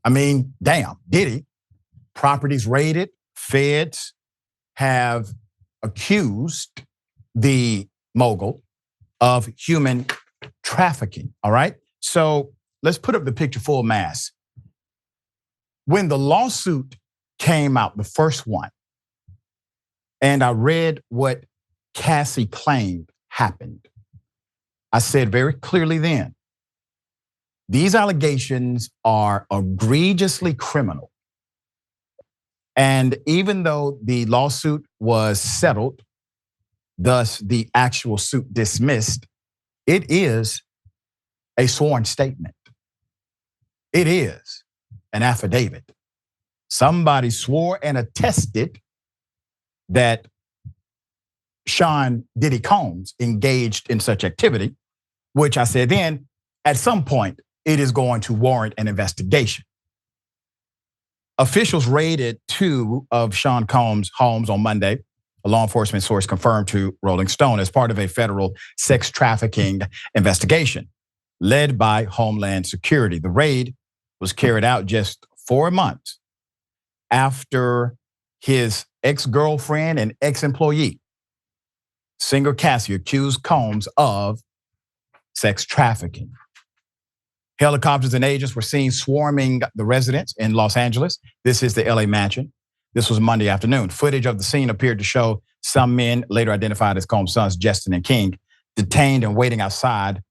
I mean, damn, Diddy, properties raided, feds have accused the mogul of human trafficking, all right? So let's put up the picture full mass. When the lawsuit came out, the first one, and I read what Cassie claimed happened, I said very clearly then, these allegations are egregiously criminal. And even though the lawsuit was settled, thus the actual suit dismissed, it is a sworn statement. It is an affidavit. Somebody swore and attested that Sean Diddy Combs engaged in such activity, which I said then, at some point, it is going to warrant an investigation. Officials raided 2 of Sean Combs' homes on Monday, a law enforcement source confirmed to Rolling Stone, as part of a federal sex trafficking investigation led by Homeland Security. The raid was carried out just 4 months after his ex-girlfriend and ex-employee, singer Cassie, accused Combs of sex trafficking. Helicopters and agents were seen swarming the residence in Los Angeles. This is the LA mansion. This was Monday afternoon. Footage of the scene appeared to show some men, later identified as Combs' sons, Justin and King, detained and waiting outside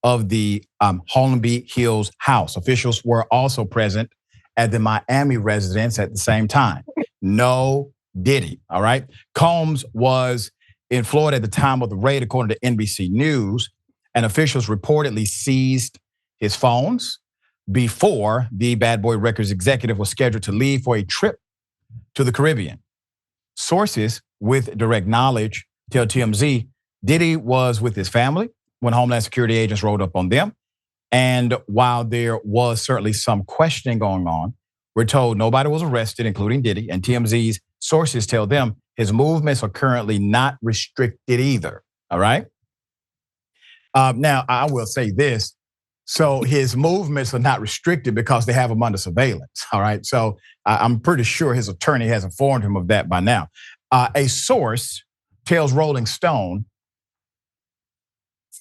of the Holmby Hills house. Officials were also present at the Miami residence at the same time. No Diddy, all right? Combs was in Florida at the time of the raid, according to NBC News, and officials reportedly seized his phones before the Bad Boy Records executive was scheduled to leave for a trip to the Caribbean. Sources with direct knowledge tell TMZ Diddy was with his family when Homeland Security agents rolled up on them. And while there was certainly some questioning going on, we're told nobody was arrested, including Diddy. And TMZ's sources tell them his movements are currently not restricted either, all right? Now, I will say this. So his movements are not restricted because they have him under surveillance, all right? So I'm pretty sure his attorney has informed him of that by now. A source tells Rolling Stone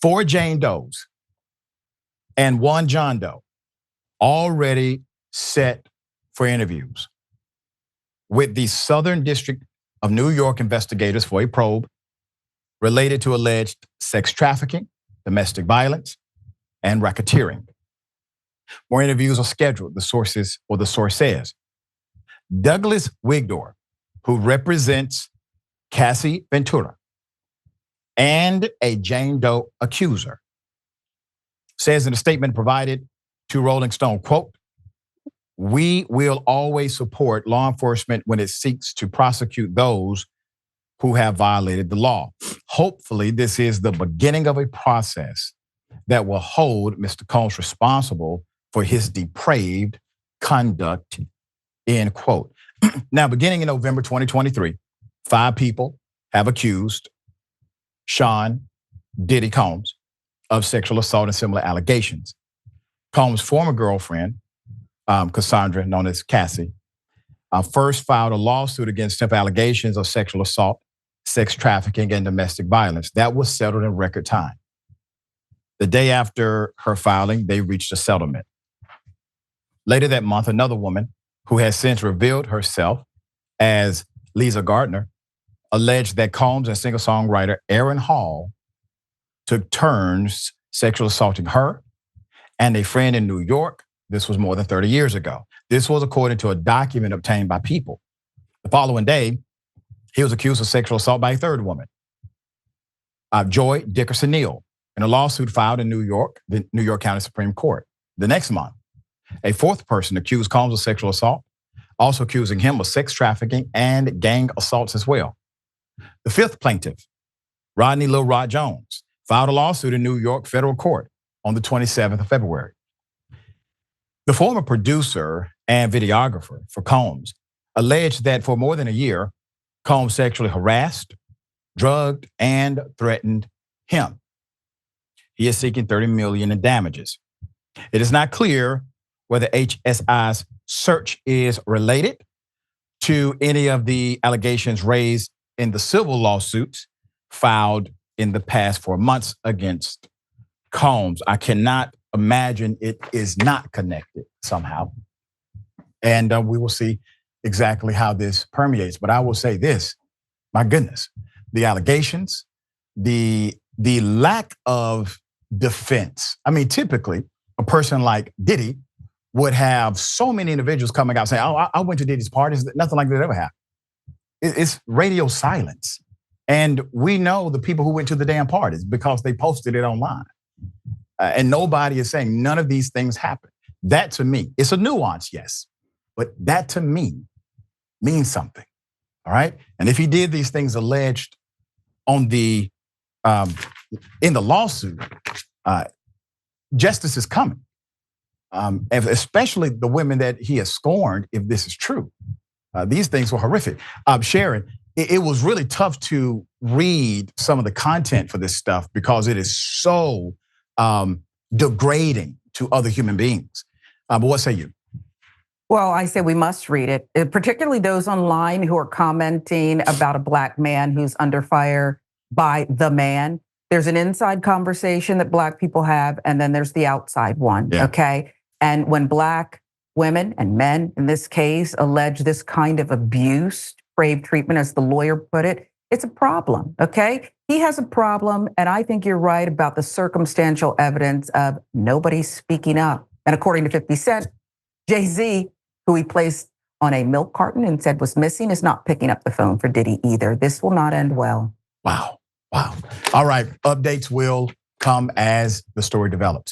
4 Jane Does and 1 John Doe already set for interviews with the Southern District of New York investigators for a probe related to alleged sex trafficking, domestic violence, and racketeering. More interviews are scheduled, the source says. Douglas Wigdor, who represents Cassie Ventura and a Jane Doe accuser, says in a statement provided to Rolling Stone, quote, "We will always support law enforcement when it seeks to prosecute those who have violated the law. Hopefully, this is the beginning of a process that will hold Mr. Combs responsible for his depraved conduct," end quote. Now, beginning in November 2023, 5 people have accused Sean Diddy Combs of sexual assault and similar allegations. Combs' former girlfriend, Cassandra, known as Cassie, first filed a lawsuit against him for allegations of sexual assault, sex trafficking, and domestic violence. That was settled in record time. The day after her filing, they reached a settlement. Later that month, another woman who has since revealed herself as Lisa Gardner alleged that Combs and singer-songwriter Aaron Hall took turns sexually assaulting her and a friend in New York. This was more than 30 years ago. This was according to a document obtained by People. The following day, he was accused of sexual assault by a third woman, Joy Dickerson Neal, in a lawsuit filed in New York, the New York County Supreme Court. The next month, a 4th person accused Combs of sexual assault, also accusing him of sex trafficking and gang assaults as well. The 5th plaintiff, Rodney Lil Rod Jones, filed a lawsuit in New York federal court on the 27th of February. The former producer and videographer for Combs alleged that for more than a year, Combs sexually harassed, drugged, and threatened him. He is seeking $30 million in damages. It is not clear whether HSI's search is related to any of the allegations raised in the civil lawsuits filed in the past 4 months against Combs. I cannot imagine it is not connected somehow. And we will see exactly how this permeates. But I will say this, my goodness, the allegations, the lack of defense. I mean, typically, a person like Diddy would have so many individuals coming out saying, oh, I went to Diddy's parties. Nothing like that ever happened. It's radio silence. And we know the people who went to the damn parties because they posted it online. And nobody is saying none of these things happened. That to me, it's a nuance, yes. But that to me means something, all right? And if he did these things alleged on the in the lawsuit, justice is coming. Especially the women that he has scorned, if this is true. These things were horrific. Sharon, it was really tough to read some of the content for this stuff because it is so degrading to other human beings. But what say you? Well, I say we must read it, particularly those online who are commenting about a Black man who's under fire by the man. There's an inside conversation that Black people have, and then there's the outside one, okay? And when Black women and men, in this case, allege this kind of abuse, depraved treatment, as the lawyer put it, it's a problem, okay? He has a problem, and I think you're right about the circumstantial evidence of nobody speaking up. And according to 50 Cent, Jay-Z, who he placed on a milk carton and said was missing, is not picking up the phone for Diddy either. This will not end well. Wow. All right, updates will come as the story develops.